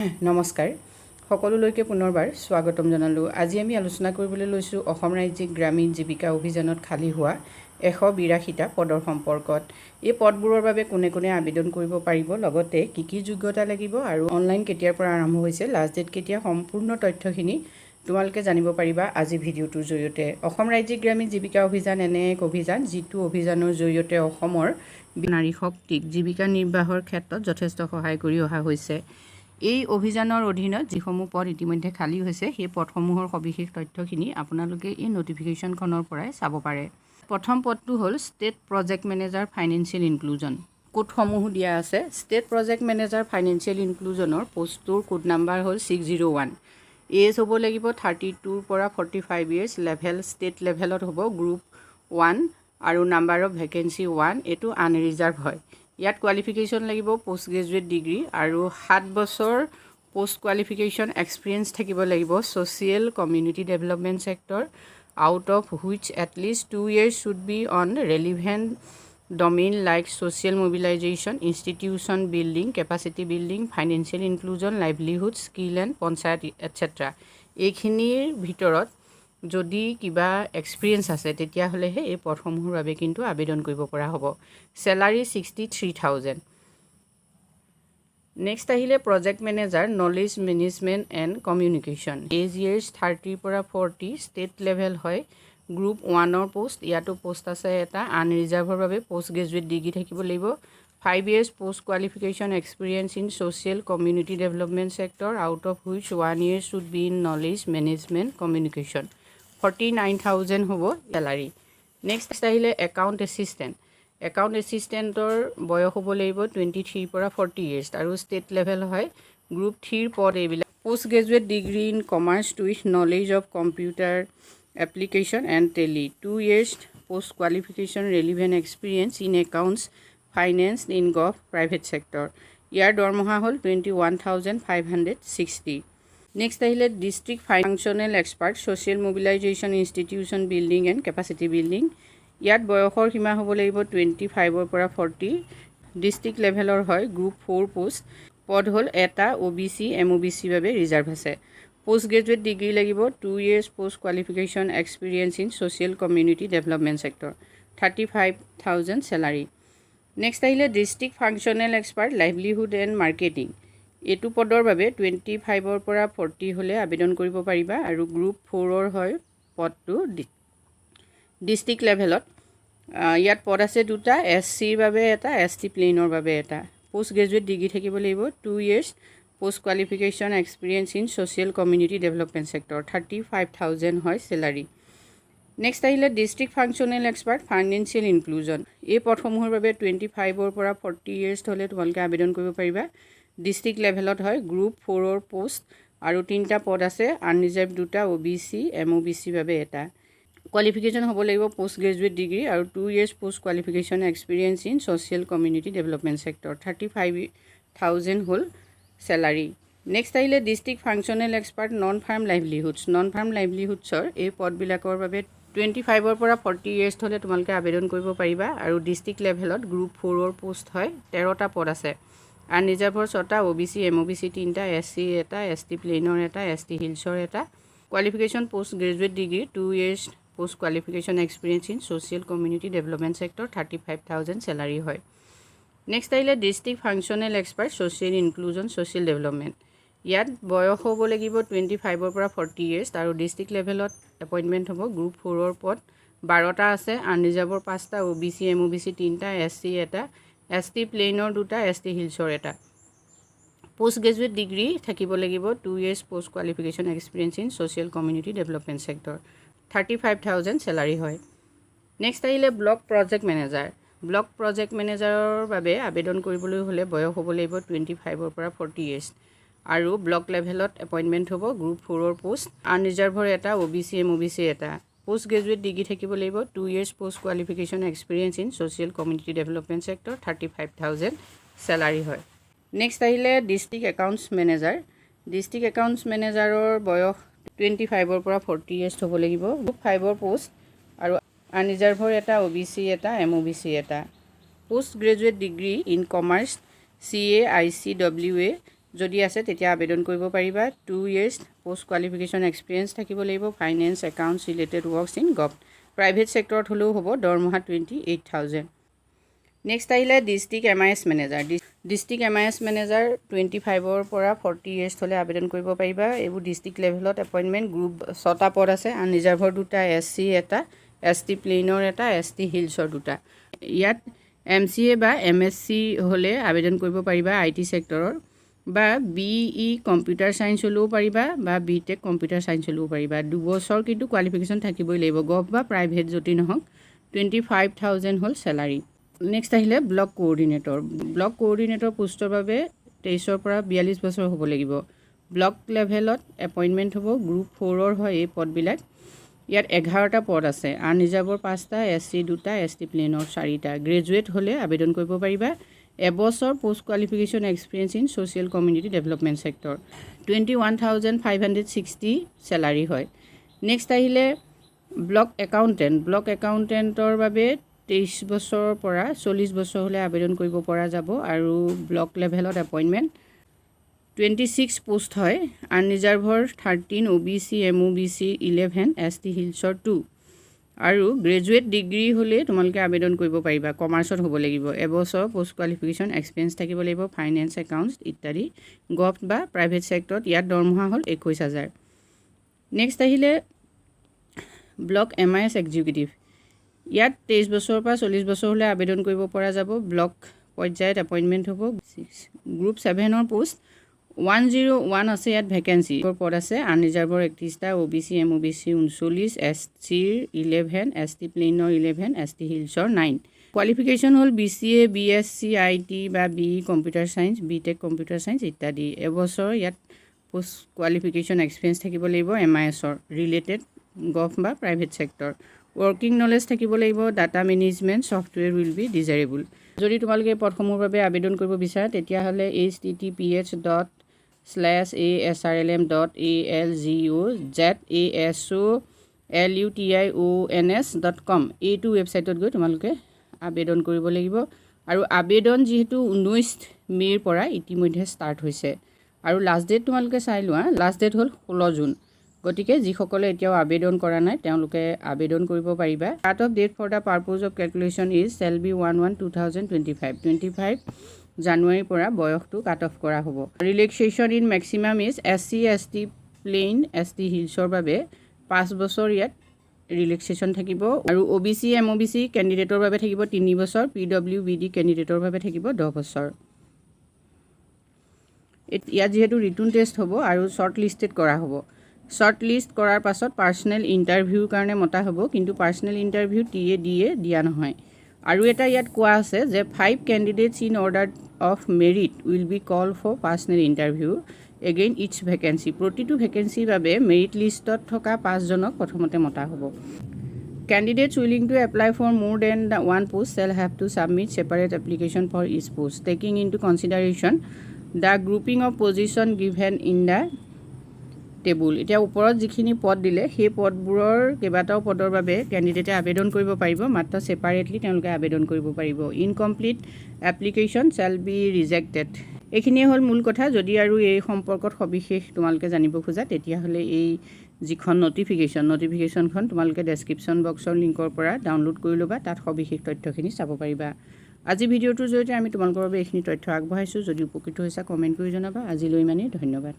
নমস্কাৰ সকলোলৈকে পুনৰবাৰ স্বাগতম জনালোঁ। আজি আমি আলোচনা কৰিবলৈ লৈছোঁ অসম ৰাজ্যিক গ্ৰামীণ জীৱিকা অভিযানত খালী হোৱা 182টা পদৰ সম্পৰ্কত। এই পদবোৰৰ বাবে কোনে কোনে আবেদন কৰিব পাৰিব, লগতে কি কি যোগ্যতা লাগিব আৰু অনলাইন কেতিয়াৰ পৰা আৰম্ভ হৈছে, লাষ্ট ডেট কেতিয়া, সম্পূৰ্ণ তথ্যখিনি তোমালোকে জানিব পাৰিবা আজি ভিডিঅ'টোৰ জৰিয়তে। অসম ৰাজ্যিক গ্ৰামীণ জীৱিকা অভিযান এনে এক অভিযান যিটো অভিযানৰ জৰিয়তে অসমৰ নাৰী শক্তিক জীৱিকা নিৰ্বাহৰ ক্ষেত্ৰত যথেষ্ট সহায় কৰি অহা হৈছে। এই অভিযানৰ অধীনত যিসমূহ পদ ইতিমধ্যে খালী হৈছে সেই পদসমূহৰ সবিশেষ তথ্যখিনি আপোনালোকে এই নটিফিকেশ্যনখনৰ পৰাই চাব পাৰে। প্ৰথম পদটো হ'ল state project manager financial inclusion. কোডসমূহ দিয়া আছে। ষ্টেট প্ৰজেক্ট মেনেজাৰ ফাইনেন্সিয়েল ইনক্লুজনৰ পোষ্টটোৰ কোড নাম্বাৰ হ'ল 601। এজ হ'ব লাগিব 32 পৰা 45 ইয়াৰ্ছ। লেভেল ষ্টেট লেভেলত হ'ব গ্ৰুপ 1 আৰু নাম্বাৰ অফ ভেকেঞ্চি 1। এইটো আনৰিজাৰ্ভ হয়। ইয়াত কোৱালিফিকেশ্যন লাগিব পোষ্ট গ্ৰেজুৱেট ডিগ্ৰী আৰু 7 বছৰ পোষ্ট কোৱালিফিকেশ্যন এক্সপিৰিয়েঞ্চ থাকিব লাগিব social community development sector, out of which at least 2 years should be on relevant domain like social mobilisation, institution building, capacity building, financial inclusion, livelihood, skill and panchayat et cetera. এইখিনিৰ ভিতৰত যদি কিবা experience আছে তেতিয়াহ'লেহে এই পদসমূহৰ বাবে কিন্তু আবেদন কৰিব পৰা হ'ব। চেলাৰী 63,000। নেক্সট আহিলে project manager knowledge management and communication. Age years 30 পৰা 40, ষ্টেট লেভেল হয়, গ্ৰুপ 1ৰ পোষ্ট। ইয়াতো পোষ্ট আছে এটা। আনৰিজাৰ্ভৰ বাবে পোষ্ট গ্ৰেজুৱেট ডিগ্ৰী থাকিব লাগিব। 5 years post qualification experience in social community development sector, out of which 1 year should be in knowledge management communication. 49,000 হ'ব চেলাৰী। নেক্সট আহিলে একাউণ্ট এছিষ্টেণ্ট। একাউণ্ট এছিষ্টেণ্টৰ বয়স হ'ব লাগিব 23 পৰা 40 years আৰু ষ্টেট লেভেল হয়, গ্ৰুপ 3ৰ পদ এইবিলাক। Post graduate degree in commerce with knowledge of computer application and Tally, 2 years post qualification relevant experience in accounts finance in gov private sector. ইয়াৰ দৰমহা হ'ল 21,560। নেক্সট আহিলে district functional expert social mobilisation, institution building and capacity building. ইয়াত বয়সৰ সীমা হ'ব লাগিব 25 পৰা 40। District লেভেলৰ হয়, গ্ৰুপ 4 পোষ্ট। পদ হ'ল এটা। OBC MOBC বাবে ৰিজাৰ্ভ আছে। পোষ্ট গ্ৰেজুৱেট ডিগ্ৰী লাগিব। 2 years post qualification experience in social community development sector. 35,000 salary. Next আহিলে district functional expert livelihood and marketing. এইটো পদৰ বাবে 25 পৰা 40 হ'লে আবেদন কৰিব পাৰিবা আৰু গ্ৰুপ 4ৰ হয় পদটো। ডিষ্ট্ৰিক্ট লেভেলত ইয়াত পদ আছে দুটা। SCৰ বাবে এটা, ST প্লেইনৰ বাবে এটা। পোষ্ট গ্ৰেজুৱেট ডিগ্ৰী থাকিব লাগিব। 2 years post qualification experience in social community development sector. 35,000 হয় চেলাৰী। নেক্সট আহিলে district functional expert financial inclusion. এই পদসমূহৰ বাবে 25 পৰা 40 years হ'লে তোমালোকে আবেদন কৰিব পাৰিবা। ডিষ্ট্ৰিক্ট লেভেলত হয়, গ্ৰুপ 4ৰ পোষ্ট আৰু 3টা পদ আছে। আনৰিজাৰ্ভ 2টা, OBC MOBC বাবে এটা। কোৱালিফিকেশ্যন হ'ব লাগিব পোষ্ট গ্ৰেজুৱেট ডিগ্ৰী আৰু 2 years post qualification experience in social community development sector. 35,000 হ'ল চেলাৰী। নেক্সট আহিলে district functional expert non farm livelihoods. Non farm লাইভলিহুডছৰ এই পদবিলাকৰ বাবে 25 পৰা 40 years হ'লে তোমালোকে আবেদন কৰিব পাৰিবা আৰু ডিষ্ট্ৰিক্ট লেভেলত গ্ৰুপ 4ৰ পোষ্ট হয়, 13টা পদ আছে। আনৰিজাৰ্ভৰ 6টা, OBC MOBC 3টা, SC এটা, ST প্লেইনৰ এটা, ST হিলছৰ এটা। Qualification post graduate degree, 2 years post qualification experience in social community development sector. 35,000 salary হয়। নেক্সট আহিলে district functional expert social inclusion social development. ইয়াত বয়স হ'ব লাগিব 25 পৰা 40 years আৰু ডিষ্ট্ৰিক্ট লেভেলত এপইণ্টমেণ্ট হ'ব। গ্ৰুপ 4ৰ পদ 12টা আছে। আনৰিজাৰ্ভৰ 5টা, OBC MOBC 3টা, SC এটা, ST প্লেইনৰ 2টা, ST হিলছৰ এটা। পোষ্ট গ্ৰেজুৱেট ডিগ্ৰী থাকিব লাগিব। 2 years post qualification experience in social community development sector. 35,000 salary হয়। নেক্সট আহিলে block project manager. Block project মেনেজাৰৰ বাবে আবেদন কৰিবলৈ হ'লে বয়স হ'ব লাগিব 25 পৰা 40 years আৰু ব্লক লেভেলত এপইণ্টমেণ্ট হ'ব। Group 4ৰ post. আনৰিজাৰ্ভৰ এটা, OBC MOBC এটা। পোষ্ট গ্ৰেজুৱেট ডিগ্ৰী থাকিব লাগিব। 2 years post qualification experience in social community development sector. 35,000 salary হয়। নেক্সট আহিলে district accounts manager. District accounts মেনেজাৰৰ বয়স 25 পৰা 40 years হ'ব লাগিব। গ্ৰুপ 5ৰ পোষ্ট আৰু আনৰিজাৰ্ভৰ এটা, OBC এটা, MOBC এটা। Post graduate degree in commerce, CA ICWA যদি আছে তেতিয়া আবেদন কৰিব পাৰিবা 2 years পোষ্ট কোৱালিফিকেশ্যন এক্সপিৰিয়েঞ্চ থাকিব লাগিব finance accounts related works in gov private সেক্টৰত হ'লেও হ'ব দৰমহা 28,000 নেক্সট আহিলে district MIS manager district MIS manager 25 পৰা 40 years হ'লে আবেদন কৰিব পাৰিবা এইবোৰ ডিষ্ট্ৰিক্ট লেভেলত এপইণ্টমেণ্ট গ্ৰুপ 6টা পদ আছে আনৰিজাৰ্ভৰ 2টা SC এটা ST প্লেইনৰ এটা ST হিলছৰ 2টা ইয়াত MCA বা MSc হ'লে আবেদন কৰিব পাৰিবা IT সেক্টৰৰ বা BE কম্পিউটাৰ সায়েন্স হ'লেও পাৰিবা বা BTech কম্পিউটাৰ সায়েন্স হ'লেও পাৰিবা 2 বছৰ কিন্তু কোৱালিফিকেশ্যন থাকিবই লাগিব গভ বা প্ৰাইভেট যদি নহওক 25,000 হ'ল স্যালাৰি নেক্সট আহিলে ব্লক কোঅৰ্ডিনেটৰ পোষ্টৰ বাবে 23 পৰা 42 বছৰ হ'ব লাগিব ব্লক লেভেলত এপইণ্টমেণ্ট হ'ব গ্ৰুপ 4ৰ হয় এই পদবিলাক ইয়াত 11টা পদ আছে আনৰিজাৰ্ভৰ 5টা SC 2টা ST প্লেনৰ 4টা গ্ৰেজুৱেট হ'লে আবেদন কৰিব পাৰিবা এবছৰ post qualification experience in social community development sector 21,560 স্যালাৰি হয় নেক্সট আহিলে ব্লক একাউণ্টেণ্টৰ বাবে 23 বছৰৰ পৰা 40 বছৰ হ'লে আবেদন কৰিব পৰা যাব আৰু ব্লক লেভেলত এপইণ্টমেণ্ট 26 পোষ্ট হয় আনৰিজাৰ্ভৰ 13 OBC MOBC 11 ST হিলছৰ 2 আৰু গ্ৰেজুৱেট ডিগ্ৰী হ'লে তোমালোকে আবেদন কৰিব পাৰিবা কমাৰ্চত হ'ব লাগিব এবছৰ পোষ্ট কোৱালিফিকেশ্যন এক্সপিৰিয়েঞ্চ থাকিব লাগিব ফাইনেন্স একাউণ্টছ ইত্যাদি গভ বা প্ৰাইভেট সেক্টৰত ইয়াত দৰমহা হ'ল 21,000 নেক্সট আহিলে ব্লক MIS এক্সিকিউটিভ ইয়াত 23 বছৰৰ পৰা 40 বছৰ হ'লে আবেদন কৰিব পৰা যাব ব্লক পৰ্যায়ত এপইণ্টমেণ্ট হ'ব গ্ৰুপ 7ৰ পোষ্ট 101 আছে ইয়াত ভেকেন্সি পদ আছে আনৰিজাৰ্ভৰ 31টা OBC MOBC 39 SC 11 ST প্লেইনৰ 11 ST হিলছৰ 9 কোৱালিফিকেশ্যন হ'ল BCA BSc IT বা BE computer science BTech computer science ইত্যাদি এবছৰ ইয়াত পোষ্ট কোৱালিফিকেশ্যন এক্সপিৰিয়েঞ্চ থাকিব লাগিব MISৰ ৰিলেটেড গভ বা প্ৰাইভেট সেক্টৰ ৱৰ্কিং নলেজ থাকিব লাগিব data management software will be desirable যদি তোমালোকে পদসমূহৰ বাবে আবেদন কৰিব বিচাৰা তেতিয়াহ'লে https://asrlm.alzotions.com এইটো ৱেবছাইটত গৈ তোমালোকে আবেদন কৰিব লাগিব আৰু আবেদন যেহেতু 19 মে'ৰ পৰা ইতিমধ্যে ষ্টাৰ্ট হৈছে আৰু লাষ্ট ডেট তোমালোকে চাই লোৱা লাষ্ট ডেট হ'ল 16 জুন গতিকে যিসকলে এতিয়াও আবেদন কৰা নাই তেওঁলোকে আবেদন কৰিব পাৰিবা cut off date for the purpose of calculation is shall be 1/1/2025 জানুৱাৰীৰ পৰা বয়সটো কাট অফ কৰা হ'ব relaxation in maximum is SC ST plain ST হিলছৰ বাবে 5 বছৰ ইয়াত ৰিলেক্সেশ্যন থাকিব আৰু OBC MOBC কেণ্ডিডেটৰ বাবে থাকিব 3 বছৰ PWBD কেণ্ডিডেটৰ বাবে থাকিব 10 বছৰ ইয়াত যেহেতু ৰিটন টেষ্ট হ'ব আৰু শ্বৰ্ট লিষ্টেড কৰা হ'ব শ্বৰ্ট লিষ্ট কৰাৰ পাছত পাৰ্চনেল ইণ্টাৰভিউৰ কাৰণে মতা হ'ব কিন্তু পাৰ্চনেল ইণ্টাৰভিউ টিএ দিয়া নহয় আৰু এটা ইয়াত কোৱা আছে যে 5 candidates in order of merit will be call for personal interview again each vacancy প্ৰতিটো ভেকেঞ্চিৰ বাবে মেৰিট লিষ্টত থকা 5 জনক প্ৰথমতে মতা হ'ব Candidates willing to apply for more than one post shall have to submit separate application for each post, taking into consideration the grouping of position given in the table. এতিয়া ওপৰত যিখিনি পদ দিলে সেই পদবোৰৰ কেইবাটাও পদৰ বাবে ক্যান্ডিডেটে আবেদন কৰিব পাৰিব মাত্ৰ সেপাৰেটলি তেওঁলোকে আবেদন কৰিব পাৰিব incomplete application shall be rejected এইখিনি হ'ল মূল কথা যদি আৰু এই সম্পৰ্কত সবিশেষ তোমালোকে জানিব খোজা তেতিয়া হলে এই যিখন নটিফিকেশনখন তোমালোকে ডেসক্ৰিপশন বক্সৰ লিংকৰ পৰা ডাউনলোড কৰি লবা তাত সবিশেষ তথ্যখিনি চাব পাৰিবা আজি ভিডিওটোৰ জৰিয়তে আমি তোমালোকৰ বাবে এইখিনি তথ্য আগবঢ়াইছো যদি উপকৃত হৈছা কমেন্ট কৰি জনাবা আজিলৈ ইমানেই ধন্যবাদ